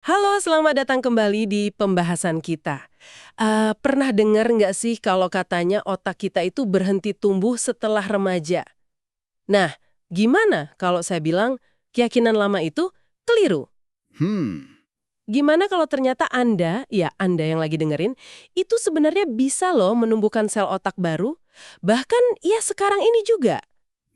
Halo, selamat datang kembali di pembahasan kita. Pernah dengar nggak sih kalau katanya otak kita itu berhenti tumbuh setelah remaja? Nah, gimana kalau saya bilang keyakinan lama itu keliru? Hmm, Gimana kalau ternyata Anda, ya Anda yang lagi dengerin, itu sebenarnya bisa loh menumbuhkan sel otak baru? Bahkan ya sekarang ini juga.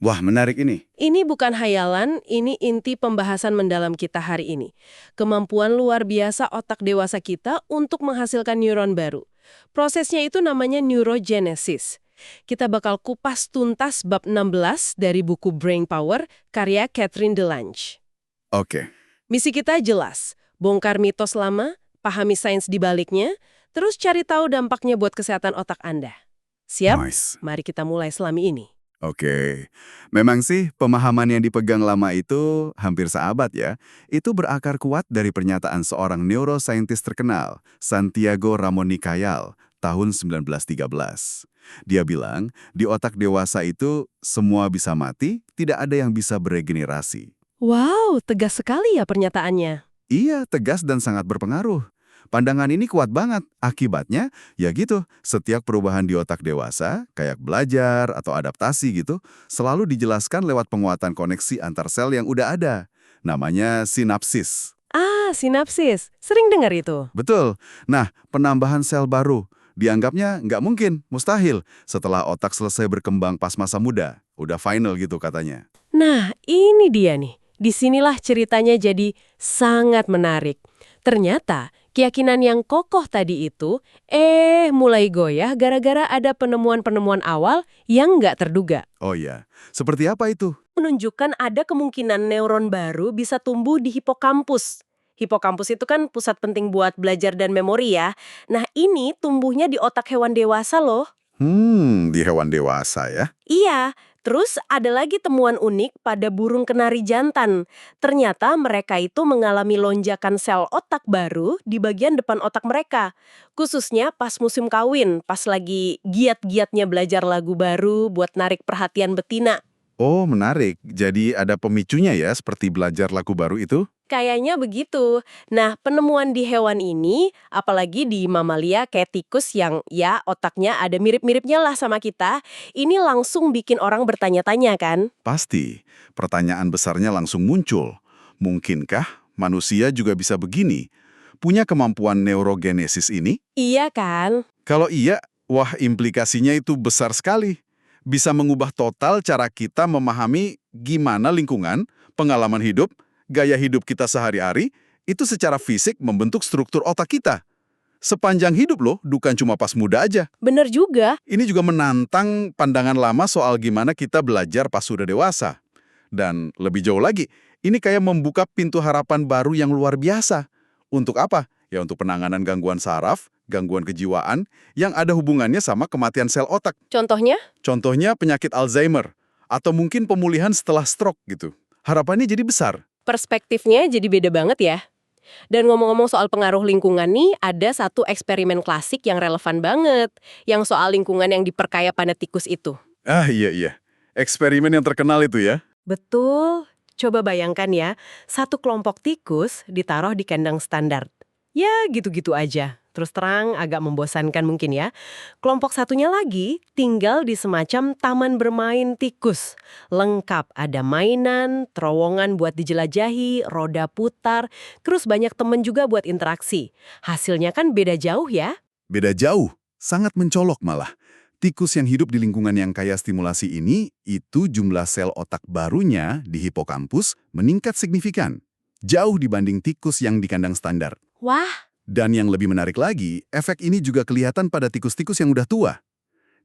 wah menarik ini. Ini bukan hayalan, ini inti pembahasan mendalam kita hari ini. Kemampuan luar biasa otak dewasa kita untuk menghasilkan neuron baru. Prosesnya itu namanya neurogenesis. Kita bakal kupas tuntas bab 16 dari buku Brain Power karya Catherine DeLange. Oke, Misi kita jelas, bongkar mitos lama, pahami sains di baliknya, terus cari tahu dampaknya buat kesehatan otak Anda. Siap? nice. Mari kita mulai selami ini. Oke, memang sih pemahaman yang dipegang lama itu hampir seabad ya. Itu berakar kuat dari pernyataan seorang neuroscientist terkenal, Santiago Ramon y Cajal, tahun 1913. Dia bilang, di otak dewasa itu semua bisa mati, tidak ada yang bisa beregenerasi. Wow, tegas sekali ya pernyataannya. Iya, tegas dan sangat berpengaruh. Pandangan ini kuat banget. Akibatnya, ya gitu, setiap perubahan di otak dewasa, kayak belajar atau adaptasi gitu, selalu dijelaskan lewat penguatan koneksi antar sel yang udah ada. Namanya sinapsis. Sinapsis. Sering dengar itu. Betul. Nah, penambahan sel baru. Dianggapnya nggak mungkin, mustahil, setelah otak selesai berkembang pas masa muda. Udah final gitu katanya. Nah, ini dia nih. Disinilah ceritanya jadi sangat menarik. Ternyata, keyakinan yang kokoh tadi itu, mulai goyah gara-gara ada penemuan-penemuan awal yang nggak terduga. Oh iya, seperti apa itu? Menunjukkan ada kemungkinan neuron baru bisa tumbuh di hipokampus. Hipokampus itu kan pusat penting buat belajar dan memori ya. Nah, ini tumbuhnya di otak hewan dewasa loh. Di hewan dewasa ya? Iya, terus ada lagi temuan unik pada burung kenari jantan. Ternyata mereka itu mengalami lonjakan sel otak baru di bagian depan otak mereka. Khususnya pas musim kawin, pas lagi giat-giatnya belajar lagu baru buat narik perhatian betina. Oh, menarik. Jadi ada pemicunya ya, seperti belajar lagu baru itu? Kayaknya begitu. Nah, penemuan di hewan ini, apalagi di mamalia kayak tikus yang ya otaknya ada mirip-miripnya lah sama kita, ini langsung bikin orang bertanya-tanya kan? Pasti. Pertanyaan besarnya langsung muncul. Mungkinkah manusia juga bisa begini? Punya kemampuan neurogenesis ini? Iya kan? Kalau iya, wah implikasinya itu besar sekali. Bisa mengubah total cara kita memahami gimana lingkungan, pengalaman hidup, gaya hidup kita sehari-hari, itu secara fisik membentuk struktur otak kita. Sepanjang hidup loh, bukan cuma pas muda aja. Bener juga. Ini juga menantang pandangan lama soal gimana kita belajar pas sudah dewasa. Dan lebih jauh lagi, ini kayak membuka pintu harapan baru yang luar biasa. Untuk apa? Ya untuk penanganan gangguan saraf, gangguan kejiwaan, yang ada hubungannya sama kematian sel otak. Contohnya? Contohnya penyakit Alzheimer, atau mungkin pemulihan setelah stroke gitu. Harapannya jadi besar. Perspektifnya jadi beda banget ya. Dan ngomong-ngomong soal pengaruh lingkungan nih, ada satu eksperimen klasik yang relevan banget. Yang soal lingkungan yang diperkaya pada tikus itu. Ah iya. Eksperimen yang terkenal itu ya. Betul. Coba bayangkan ya, satu kelompok tikus ditaruh di kandang standar. Ya, gitu-gitu aja. Terus terang, agak membosankan mungkin ya. Kelompok satunya lagi tinggal di semacam taman bermain tikus. Lengkap, ada mainan, terowongan buat dijelajahi, roda putar, terus banyak temen juga buat interaksi. Hasilnya kan beda jauh ya. Beda jauh, sangat mencolok malah. Tikus yang hidup di lingkungan yang kaya stimulasi ini, itu jumlah sel otak barunya di hipokampus meningkat signifikan. Jauh dibanding tikus yang di kandang standar. Wah, Dan yang lebih menarik lagi, efek ini juga kelihatan pada tikus-tikus yang udah tua.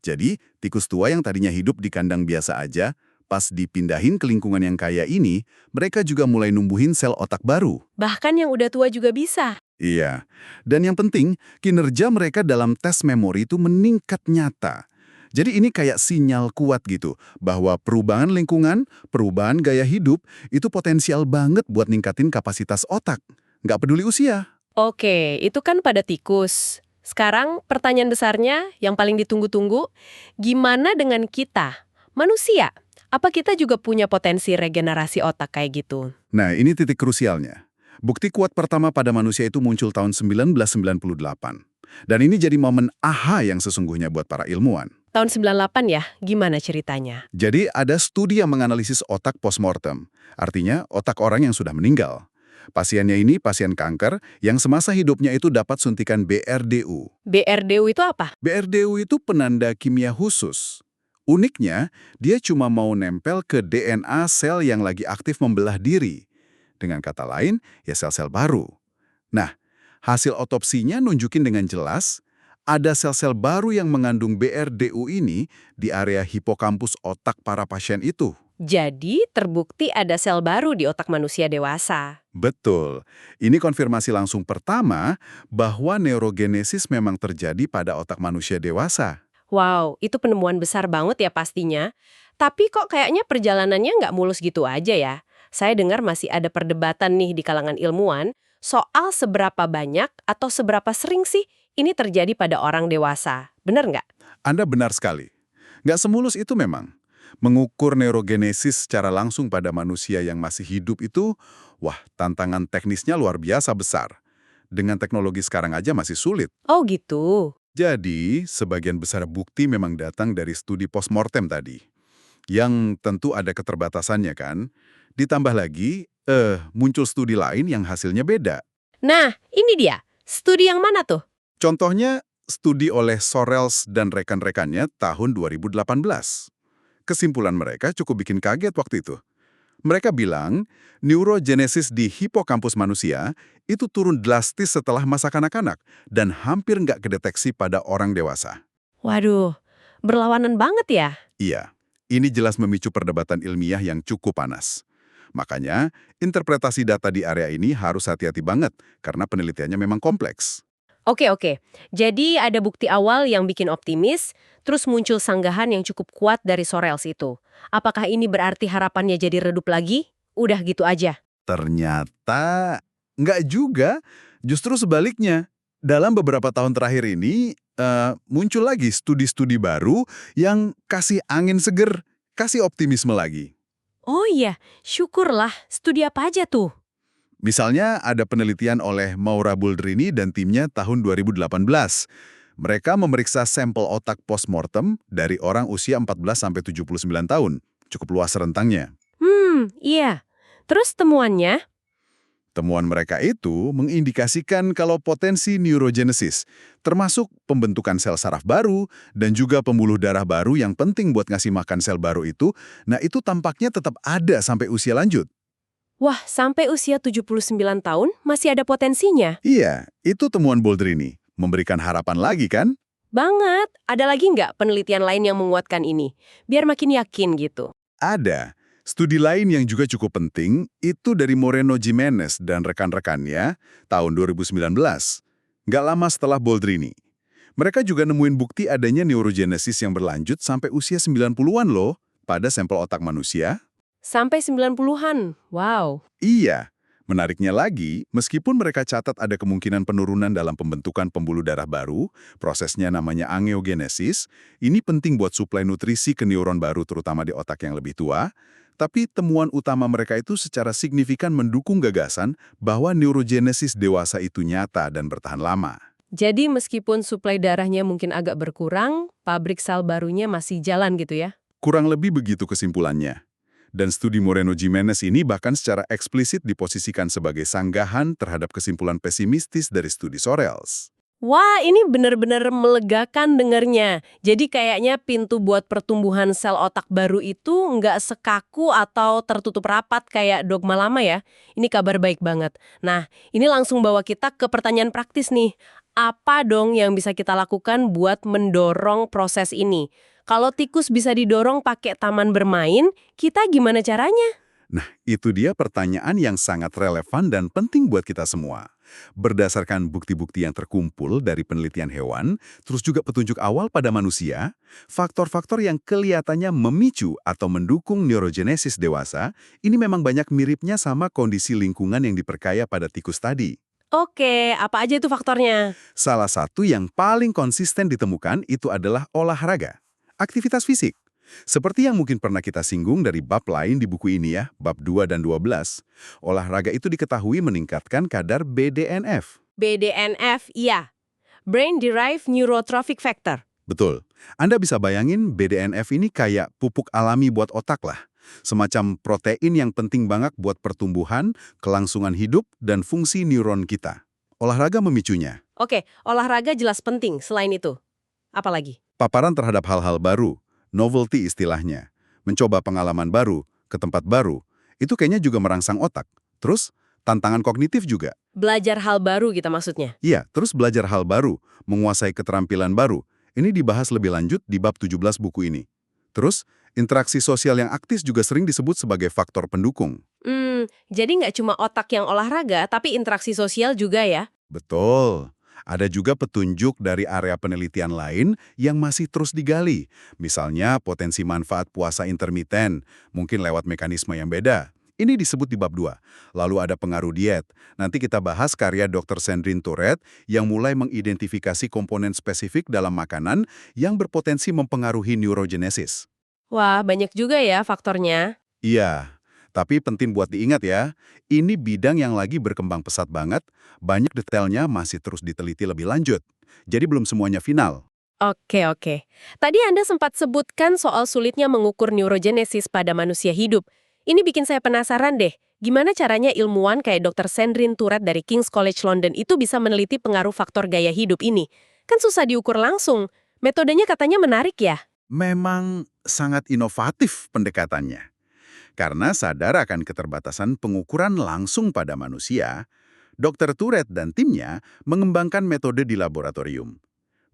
Jadi, tikus tua yang tadinya hidup di kandang biasa aja, pas dipindahin ke lingkungan yang kaya ini, mereka juga mulai numbuhin sel otak baru. bahkan yang udah tua juga bisa. Iya, dan yang penting, kinerja mereka dalam tes memori itu meningkat nyata. Jadi ini kayak sinyal kuat gitu, bahwa perubahan lingkungan, perubahan gaya hidup, itu potensial banget buat ningkatin kapasitas otak. Nggak peduli usia. Oke, itu kan pada tikus. Sekarang pertanyaan besarnya yang paling ditunggu-tunggu, gimana dengan kita, manusia? Apa kita juga punya potensi regenerasi otak kayak gitu? Nah, ini titik krusialnya. Bukti kuat pertama pada manusia itu muncul tahun 1998. Dan ini jadi momen aha yang sesungguhnya buat para ilmuwan. Tahun 98 ya, gimana ceritanya? Jadi ada studi yang menganalisis otak postmortem, artinya otak orang yang sudah meninggal. Pasiennya ini pasien kanker yang semasa hidupnya itu dapat suntikan BRDU. BRDU itu apa? BRDU itu penanda kimia khusus. Uniknya, dia cuma mau nempel ke DNA sel yang lagi aktif membelah diri. Dengan kata lain, ya sel-sel baru. Nah, hasil otopsinya nunjukin dengan jelas ada sel-sel baru yang mengandung BRDU ini di area hipokampus otak para pasien itu. Jadi terbukti ada sel baru di otak manusia dewasa. Betul. Ini konfirmasi langsung pertama bahwa neurogenesis memang terjadi pada otak manusia dewasa. Wow, itu penemuan besar banget ya pastinya. Tapi kok kayaknya perjalanannya nggak mulus gitu aja ya? Saya dengar masih ada perdebatan nih di kalangan ilmuwan soal seberapa banyak atau seberapa sering sih ini terjadi pada orang dewasa. Bener nggak? Anda benar sekali. Nggak semulus itu memang. Mengukur neurogenesis secara langsung pada manusia yang masih hidup itu, wah, tantangan teknisnya luar biasa besar. Dengan teknologi sekarang aja masih sulit. Oh gitu. Jadi, sebagian besar bukti memang datang dari studi postmortem tadi. Yang tentu ada keterbatasannya kan. Ditambah lagi, muncul studi lain yang hasilnya beda. Nah, ini dia. Studi yang mana tuh? Contohnya, studi oleh Sorrells dan rekan-rekannya tahun 2018. Kesimpulan mereka cukup bikin kaget waktu itu. Mereka bilang, neurogenesis di hipokampus manusia itu turun drastis setelah masa kanak-kanak dan hampir nggak kedeteksi pada orang dewasa. Waduh, berlawanan banget ya? Iya, ini jelas memicu perdebatan ilmiah yang cukup panas. Makanya, interpretasi data di area ini harus hati-hati banget karena penelitiannya memang kompleks. Oke. Jadi ada bukti awal yang bikin optimis, terus muncul sanggahan yang cukup kuat dari Sorrells itu. Apakah ini berarti harapannya jadi redup lagi? Udah gitu aja. Ternyata nggak juga, justru sebaliknya. Dalam beberapa tahun terakhir ini, muncul lagi studi-studi baru yang kasih angin seger, kasih optimisme lagi. Oh iya, syukurlah. Studi apa aja tuh? Misalnya ada penelitian oleh Maura Boldrini dan timnya tahun 2018. Mereka memeriksa sampel otak postmortem dari orang usia 14-79 tahun. Cukup luas rentangnya. Iya. Terus temuannya? Temuan mereka itu mengindikasikan kalau potensi neurogenesis, termasuk pembentukan sel saraf baru dan juga pembuluh darah baru yang penting buat ngasih makan sel baru itu, nah itu tampaknya tetap ada sampai usia lanjut. Wah, sampai usia 79 tahun masih ada potensinya? Iya, itu temuan Boldrini. Memberikan harapan lagi kan? Banget. Ada lagi nggak penelitian lain yang menguatkan ini? Biar makin yakin gitu. Ada. Studi lain yang juga cukup penting itu dari Moreno Jimenez dan rekan-rekannya tahun 2019. Nggak lama setelah Boldrini. Mereka juga nemuin bukti adanya neurogenesis yang berlanjut sampai usia 90-an loh pada sampel otak manusia. Sampai 90-an. Wow. Iya. Menariknya lagi, meskipun mereka catat ada kemungkinan penurunan dalam pembentukan pembuluh darah baru, prosesnya namanya angiogenesis, ini penting buat suplai nutrisi ke neuron baru terutama di otak yang lebih tua, tapi temuan utama mereka itu secara signifikan mendukung gagasan bahwa neurogenesis dewasa itu nyata dan bertahan lama. Jadi meskipun suplai darahnya mungkin agak berkurang, pabrik sel barunya masih jalan gitu ya? Kurang lebih begitu kesimpulannya. Dan studi Moreno Jimenez ini bahkan secara eksplisit diposisikan sebagai sanggahan terhadap kesimpulan pesimistis dari studi Sorrells. Wah, ini benar-benar melegakan dengernya. Jadi kayaknya pintu buat pertumbuhan sel otak baru itu nggak sekaku atau tertutup rapat kayak dogma lama ya. Ini kabar baik banget. Nah, ini langsung bawa kita ke pertanyaan praktis nih. Apa dong yang bisa kita lakukan buat mendorong proses ini? Kalau tikus bisa didorong pakai taman bermain, kita gimana caranya? Nah, itu dia pertanyaan yang sangat relevan dan penting buat kita semua. Berdasarkan bukti-bukti yang terkumpul dari penelitian hewan, terus juga petunjuk awal pada manusia, faktor-faktor yang kelihatannya memicu atau mendukung neurogenesis dewasa, ini memang banyak miripnya sama kondisi lingkungan yang diperkaya pada tikus tadi. Oke, apa aja itu faktornya? Salah satu yang paling konsisten ditemukan itu adalah olahraga, aktivitas fisik. Seperti yang mungkin pernah kita singgung dari bab lain di buku ini ya, bab 2 dan 12, olahraga itu diketahui meningkatkan kadar BDNF. BDNF, iya. Brain Derived Neurotrophic Factor. Betul. Anda bisa bayangin BDNF ini kayak pupuk alami buat otak lah. Semacam protein yang penting banget buat pertumbuhan, kelangsungan hidup, dan fungsi neuron kita. Olahraga memicunya. Oke, olahraga jelas penting selain itu. Apalagi? Paparan terhadap hal-hal baru, novelty istilahnya. Mencoba pengalaman baru, ke tempat baru, itu kayaknya juga merangsang otak. Terus, tantangan kognitif juga. Belajar hal baru gitu maksudnya? Iya, terus belajar hal baru, menguasai keterampilan baru. Ini dibahas lebih lanjut di bab 17 buku ini. Terus, interaksi sosial yang aktif juga sering disebut sebagai faktor pendukung. Jadi nggak cuma otak yang olahraga, tapi interaksi sosial juga ya? Betul. Ada juga petunjuk dari area penelitian lain yang masih terus digali. Misalnya potensi manfaat puasa intermiten, mungkin lewat mekanisme yang beda. Ini disebut di bab 2. Lalu ada pengaruh diet. Nanti kita bahas karya Dr. Sandrine Tourette yang mulai mengidentifikasi komponen spesifik dalam makanan yang berpotensi mempengaruhi neurogenesis. Wah, banyak juga ya faktornya. Iya, tapi penting buat diingat ya, ini bidang yang lagi berkembang pesat banget, banyak detailnya masih terus diteliti lebih lanjut. Jadi belum semuanya final. Oke. Tadi Anda sempat sebutkan soal sulitnya mengukur neurogenesis pada manusia hidup. Ini bikin saya penasaran deh, gimana caranya ilmuwan kayak Dr. Sandrine Tourette dari King's College London itu bisa meneliti pengaruh faktor gaya hidup ini? Kan susah diukur langsung. Metodenya katanya menarik ya? Memang sangat inovatif pendekatannya. Karena sadar akan keterbatasan pengukuran langsung pada manusia, Dr. Tourette dan timnya mengembangkan metode di laboratorium.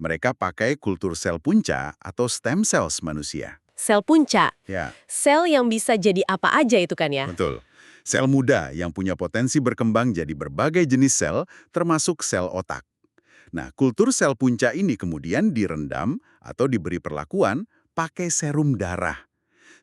Mereka pakai kultur sel punca atau stem cells manusia. Sel punca, Ya, sel yang bisa jadi apa aja itu kan ya? betul. Sel muda yang punya potensi berkembang jadi berbagai jenis sel, termasuk sel otak. Nah, kultur sel punca ini kemudian direndam atau diberi perlakuan pakai serum darah.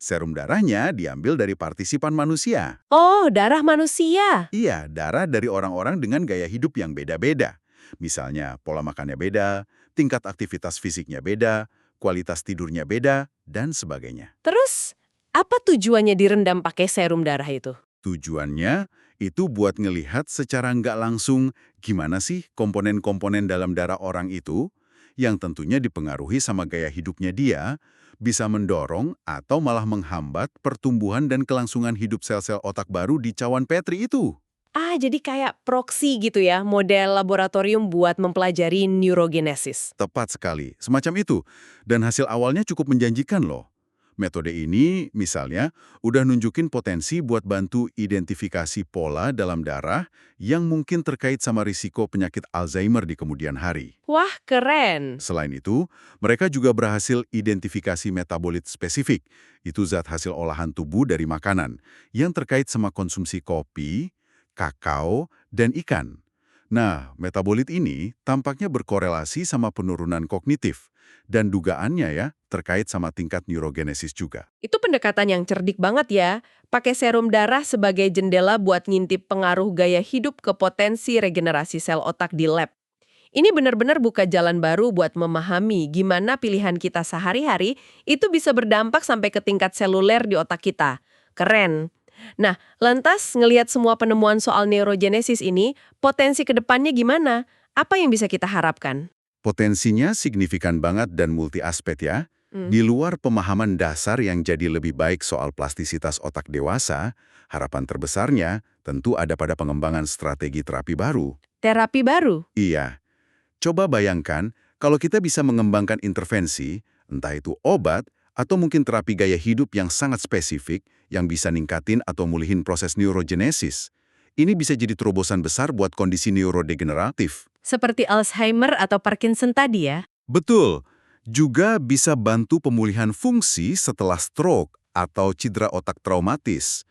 Serum darahnya diambil dari partisipan manusia. Oh, darah manusia. Iya, darah dari orang-orang dengan gaya hidup yang beda-beda. Misalnya, pola makannya beda, tingkat aktivitas fisiknya beda, kualitas tidurnya beda, dan sebagainya. Terus, apa tujuannya direndam pakai serum darah itu? Tujuannya itu buat ngelihat secara nggak langsung gimana sih komponen-komponen dalam darah orang itu, yang tentunya dipengaruhi sama gaya hidupnya dia, bisa mendorong atau malah menghambat pertumbuhan dan kelangsungan hidup sel-sel otak baru di cawan Petri itu. Ah, jadi kayak proksi gitu ya, model laboratorium buat mempelajari neurogenesis. Tepat sekali, semacam itu. Dan hasil awalnya cukup menjanjikan loh. Metode ini, misalnya, udah nunjukin potensi buat bantu identifikasi pola dalam darah yang mungkin terkait sama risiko penyakit Alzheimer di kemudian hari. Wah, keren. Selain itu, mereka juga berhasil identifikasi metabolit spesifik, itu zat hasil olahan tubuh dari makanan, yang terkait sama konsumsi kopi, kakao, dan ikan. Nah, metabolit ini tampaknya berkorelasi sama penurunan kognitif, dan dugaannya ya, terkait sama tingkat neurogenesis juga. Itu pendekatan yang cerdik banget ya. Pakai serum darah sebagai jendela buat ngintip pengaruh gaya hidup ke potensi regenerasi sel otak di lab. Ini benar-benar buka jalan baru buat memahami gimana pilihan kita sehari-hari itu bisa berdampak sampai ke tingkat seluler di otak kita. Keren. Nah, lantas ngelihat semua penemuan soal neurogenesis ini, potensi ke depannya gimana? Apa yang bisa kita harapkan? Potensinya signifikan banget dan multi-aspek ya. Di luar pemahaman dasar yang jadi lebih baik soal plastisitas otak dewasa, harapan terbesarnya tentu ada pada pengembangan strategi terapi baru. Terapi baru? Iya. Coba bayangkan kalau kita bisa mengembangkan intervensi, entah itu obat atau mungkin terapi gaya hidup yang sangat spesifik yang bisa ningkatin atau mulihin proses neurogenesis. Ini bisa jadi terobosan besar buat kondisi neurodegeneratif. Seperti Alzheimer atau Parkinson tadi ya? Betul. Juga bisa bantu pemulihan fungsi setelah stroke atau cedera otak traumatis.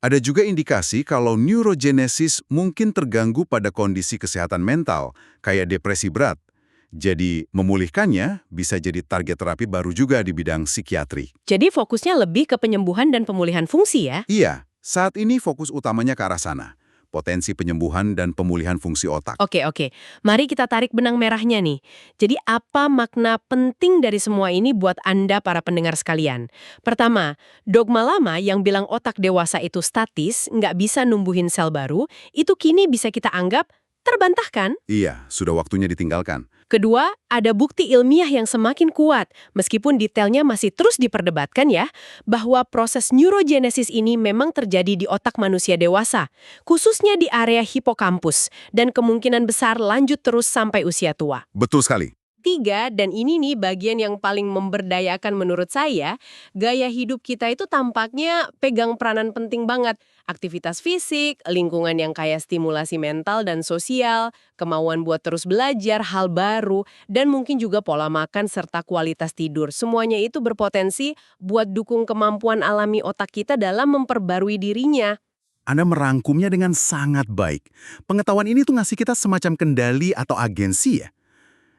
Ada juga indikasi kalau neurogenesis mungkin terganggu pada kondisi kesehatan mental, kayak depresi berat. Jadi, memulihkannya bisa jadi target terapi baru juga di bidang psikiatri. Jadi fokusnya lebih ke penyembuhan dan pemulihan fungsi ya? Iya, saat ini fokus utamanya ke arah sana. potensi penyembuhan dan pemulihan fungsi otak. Oke, oke. Mari kita tarik benang merahnya nih. Jadi apa makna penting dari semua ini buat Anda para pendengar sekalian? Pertama, dogma lama yang bilang otak dewasa itu statis, nggak bisa numbuhin sel baru, itu kini bisa kita anggap terbantahkan. Iya, sudah waktunya ditinggalkan. Kedua, ada bukti ilmiah yang semakin kuat, meskipun detailnya masih terus diperdebatkan ya, bahwa proses neurogenesis ini memang terjadi di otak manusia dewasa, khususnya di area hipokampus, dan kemungkinan besar lanjut terus sampai usia tua. Betul sekali. Tiga, dan ini nih bagian yang paling memberdayakan menurut saya, gaya hidup kita itu tampaknya pegang peranan penting banget. Aktivitas fisik, lingkungan yang kaya stimulasi mental dan sosial, kemauan buat terus belajar hal baru, dan mungkin juga pola makan serta kualitas tidur. Semuanya itu berpotensi buat dukung kemampuan alami otak kita dalam memperbarui dirinya. Anda merangkumnya dengan sangat baik. Pengetahuan ini tuh ngasih kita semacam kendali atau agensi ya.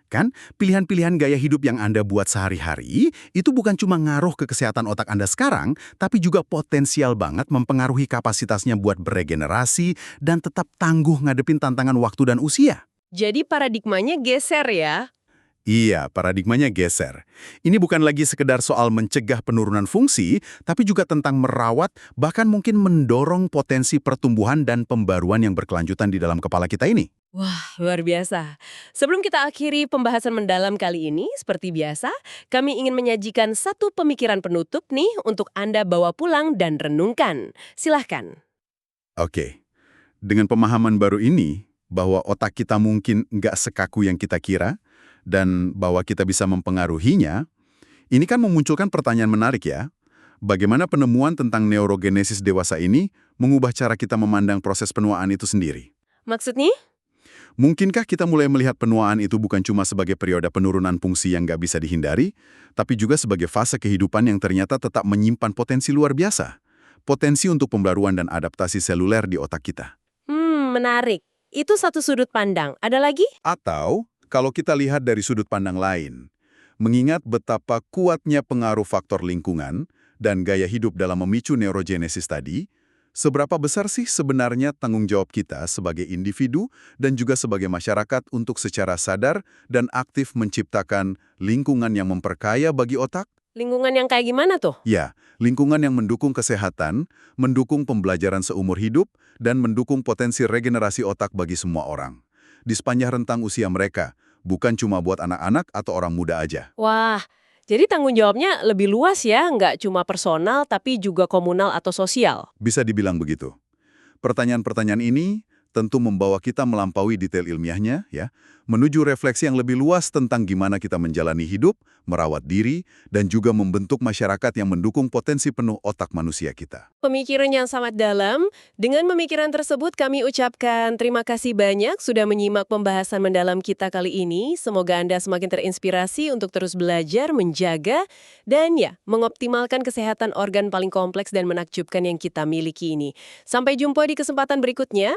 Kan, pilihan-pilihan gaya hidup yang Anda buat sehari-hari itu bukan cuma ngaruh ke kesehatan otak Anda sekarang, tapi juga potensial banget mempengaruhi kapasitasnya buat beregenerasi dan tetap tangguh ngadepin tantangan waktu dan usia. Jadi paradigmanya geser ya. Iya, paradigmanya geser. Ini bukan lagi sekedar soal mencegah penurunan fungsi, tapi juga tentang merawat, bahkan mungkin mendorong potensi pertumbuhan dan pembaruan yang berkelanjutan di dalam kepala kita ini. Wah, luar biasa. Sebelum kita akhiri pembahasan mendalam kali ini, seperti biasa, kami ingin menyajikan satu pemikiran penutup nih untuk Anda bawa pulang dan renungkan. Silahkan. Oke, dengan pemahaman baru ini, bahwa otak kita mungkin nggak sekaku yang kita kira, dan bahwa kita bisa mempengaruhinya, ini kan memunculkan pertanyaan menarik ya. Bagaimana penemuan tentang neurogenesis dewasa ini mengubah cara kita memandang proses penuaan itu sendiri? Maksudnya? Mungkinkah kita mulai melihat penuaan itu bukan cuma sebagai periode penurunan fungsi yang nggak bisa dihindari, tapi juga sebagai fase kehidupan yang ternyata tetap menyimpan potensi luar biasa? Potensi untuk pembaruan dan adaptasi seluler di otak kita. Menarik. Itu satu sudut pandang. Ada lagi? Atau, kalau kita lihat dari sudut pandang lain, mengingat betapa kuatnya pengaruh faktor lingkungan dan gaya hidup dalam memicu neurogenesis tadi, seberapa besar sih sebenarnya tanggung jawab kita sebagai individu dan juga sebagai masyarakat untuk secara sadar dan aktif menciptakan lingkungan yang memperkaya bagi otak? Lingkungan yang kayak gimana tuh? Ya, lingkungan yang mendukung kesehatan, mendukung pembelajaran seumur hidup, dan mendukung potensi regenerasi otak bagi semua orang. Di sepanjang rentang usia mereka, bukan cuma buat anak-anak atau orang muda aja. Wah, jadi tanggung jawabnya lebih luas ya, nggak cuma personal tapi juga komunal atau sosial. Bisa dibilang begitu. Pertanyaan-pertanyaan ini tentu membawa kita melampaui detail ilmiahnya, ya, menuju refleksi yang lebih luas tentang gimana kita menjalani hidup, merawat diri, dan juga membentuk masyarakat yang mendukung potensi penuh otak manusia kita. Pemikiran yang sangat dalam. Dengan pemikiran tersebut kami ucapkan terima kasih banyak sudah menyimak pembahasan mendalam kita kali ini. Semoga Anda semakin terinspirasi untuk terus belajar, menjaga, dan ya, mengoptimalkan kesehatan organ paling kompleks dan menakjubkan yang kita miliki ini. Sampai jumpa di kesempatan berikutnya.